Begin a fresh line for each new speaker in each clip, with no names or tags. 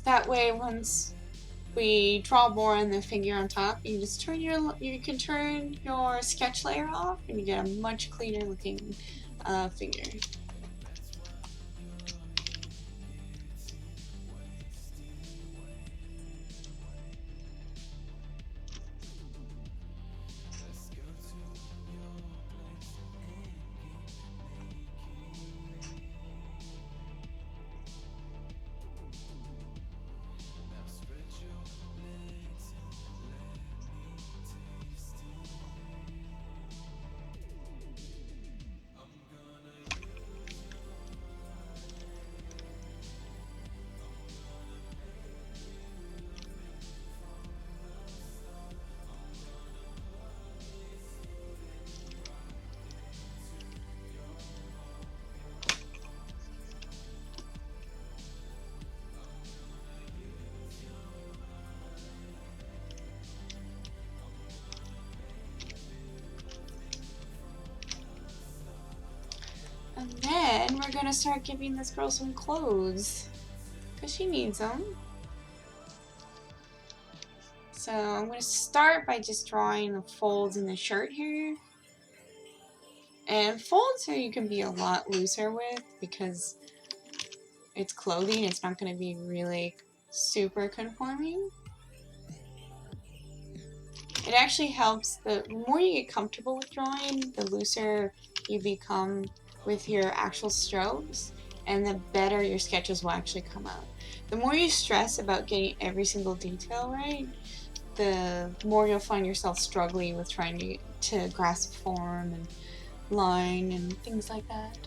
That way, once we draw more on the figure on top, you just you can turn your sketch layer off, and you get a much cleaner looking figure. And then we're gonna start giving this girl some clothes, because she needs them. So I'm gonna start by just drawing the folds in the shirt here. And folds here you can be a lot looser with, because it's clothing, it's not gonna be really super conforming. It actually helps, the more you get comfortable with drawing, the looser you become with your actual strokes, and the better your sketches will actually come out. The more you stress about getting every single detail right, the more you'll find yourself struggling with trying to grasp form and line and things like that.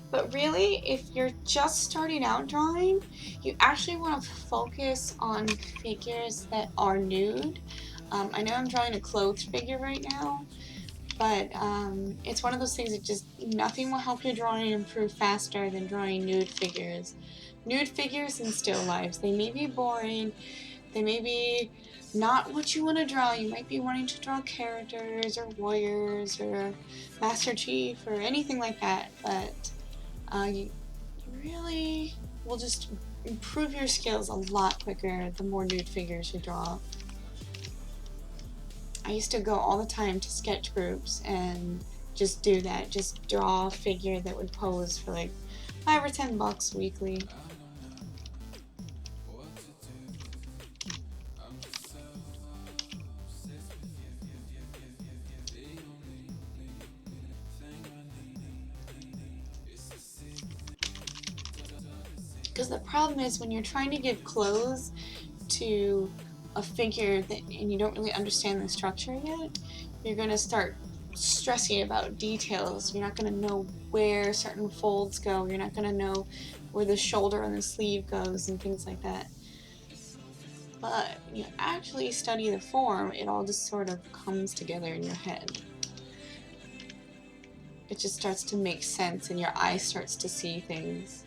But really, if you're just starting out drawing, you actually want to focus on figures that are nude. I know I'm drawing a clothed figure right now, but it's one of those things that just nothing will help your drawing improve faster than drawing nude figures. Nude figures and still lifes. They may be boring, they may be not what you want to draw. You might be wanting to draw characters or warriors or Master Chief or anything like that, but you really will just improve your skills a lot quicker the more nude figures you draw. I used to go all the time to sketch groups and just do that, just draw a figure that would pose for like $5 or $10 weekly. Because the problem is when you're trying to give clothes to a figure that, and you don't really understand the structure yet, you're going to start stressing about details. You're not going to know where certain folds go. You're not going to know where the shoulder and the sleeve goes and things like that. But when you actually study the form, it all just sort of comes together in your head. It just starts to make sense and your eye starts to see things.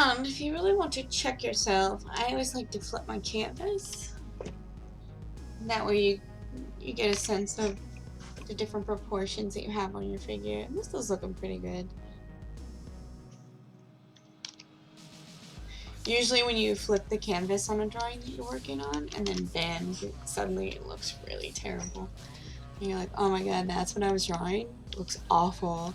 And if you really want to check yourself, I always like to flip my canvas. That way you get a sense of the different proportions that you have on your figure. And this is looking pretty good. Usually when you flip the canvas on a drawing that you're working on, and then bam, suddenly it looks really terrible. And you're like, oh my god, that's what I was drawing? It looks awful.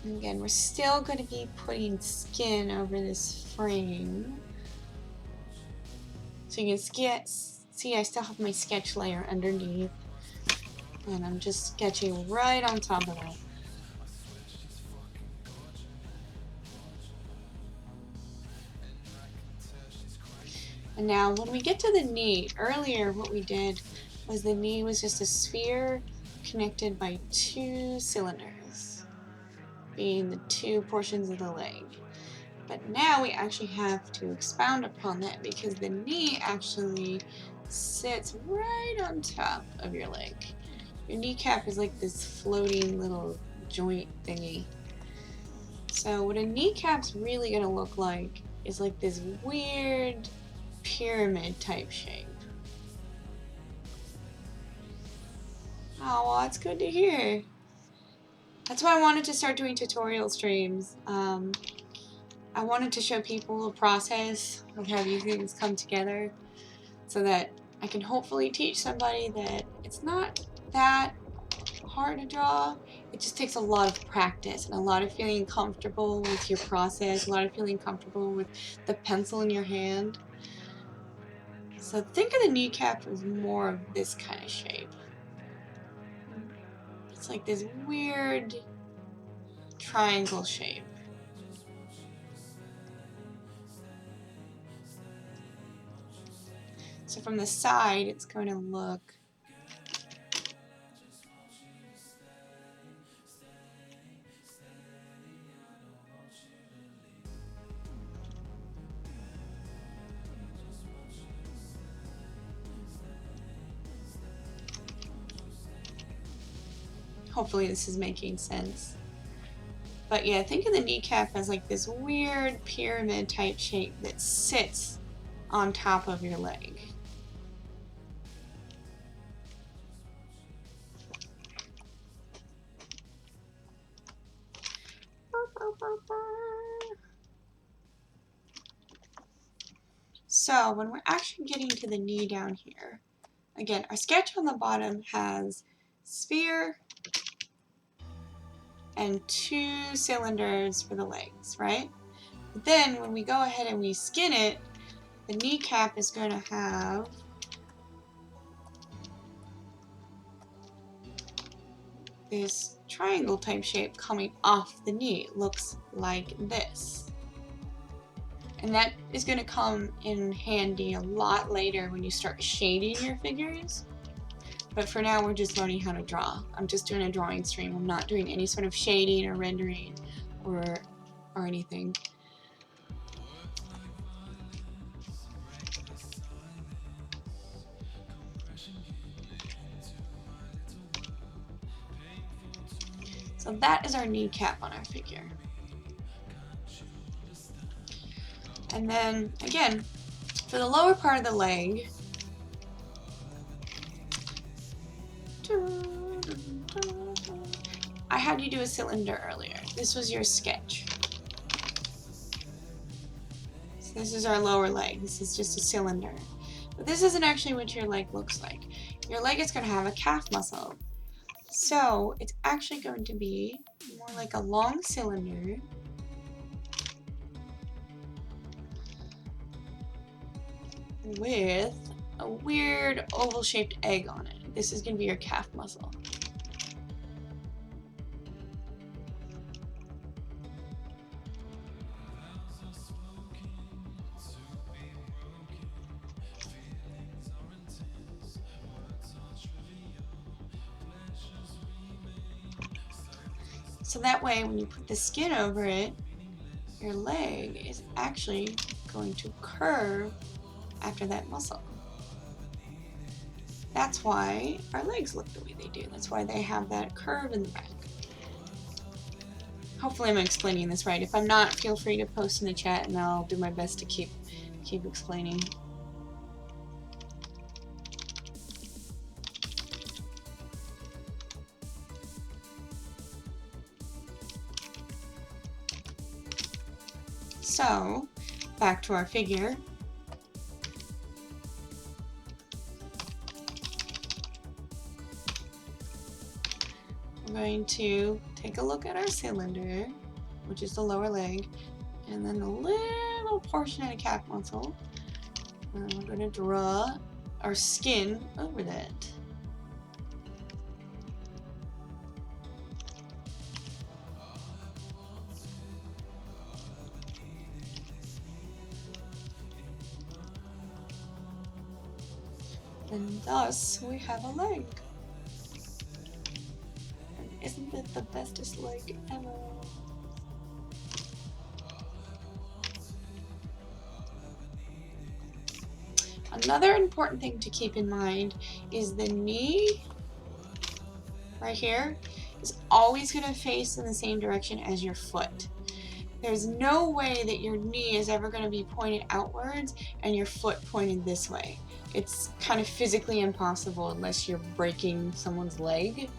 And again, we're still going to be putting skin over this frame. So you can see I still have my sketch layer underneath. And I'm just sketching right on top of that. And now when we get to the knee, earlier what we did was the knee was just a sphere connected by two cylinders, being the two portions of the leg. But now we actually have to expound upon that because the knee actually sits right on top of your leg. Your kneecap is like this floating little joint thingy. So what a kneecap's really going to look like is like this weird pyramid type shape. Oh, well, that's good to hear. That's why I wanted to start doing tutorial streams. I wanted to show people the process of how these things come together so that I can hopefully teach somebody that it's not that hard to draw. It just takes a lot of practice and a lot of feeling comfortable with your process, a lot of feeling comfortable with the pencil in your hand. So think of the kneecap as more of this kind of shape. It's like this weird triangle shape. So from the side, it's going to look hopefully this is making sense. But yeah, think of the kneecap as like this weird pyramid type shape that sits on top of your leg. So when we're actually getting to the knee down here, again, our sketch on the bottom has sphere and two cylinders for the legs, right? But then when we go ahead and we skin it, the kneecap is going to have this triangle type shape coming off the knee. It looks like this. And that is going to come in handy a lot later when you start shading your figures. But for now, we're just learning how to draw. I'm just doing a drawing stream. I'm not doing any sort of shading or rendering or anything. So that is our kneecap on our figure. And then, again, for the lower part of the leg, I had you do a cylinder earlier. This was your sketch. So this is our lower leg. This is just a cylinder. But this isn't actually what your leg looks like. Your leg is going to have a calf muscle. So it's actually going to be more like a long cylinder with a weird oval-shaped egg on it. This is going to be your calf muscle. So that way when you put the skin over it, your leg is actually going to curve after that muscle. That's why our legs look the way they do. That's why they have that curve in the back. Hopefully I'm explaining this right. If I'm not, feel free to post in the chat and I'll do my best to keep explaining. So, back to our figure. We're going to take a look at our cylinder, which is the lower leg, and then the little portion of the calf muscle. And we're going to draw our skin over that. And thus, we have a leg. And isn't it the bestest leg ever? Another important thing to keep in mind is the knee, right here, is always going to face in the same direction as your foot. There's no way that your knee is ever going to be pointed outwards and your foot pointed this way. It's kind of physically impossible unless you're breaking someone's leg.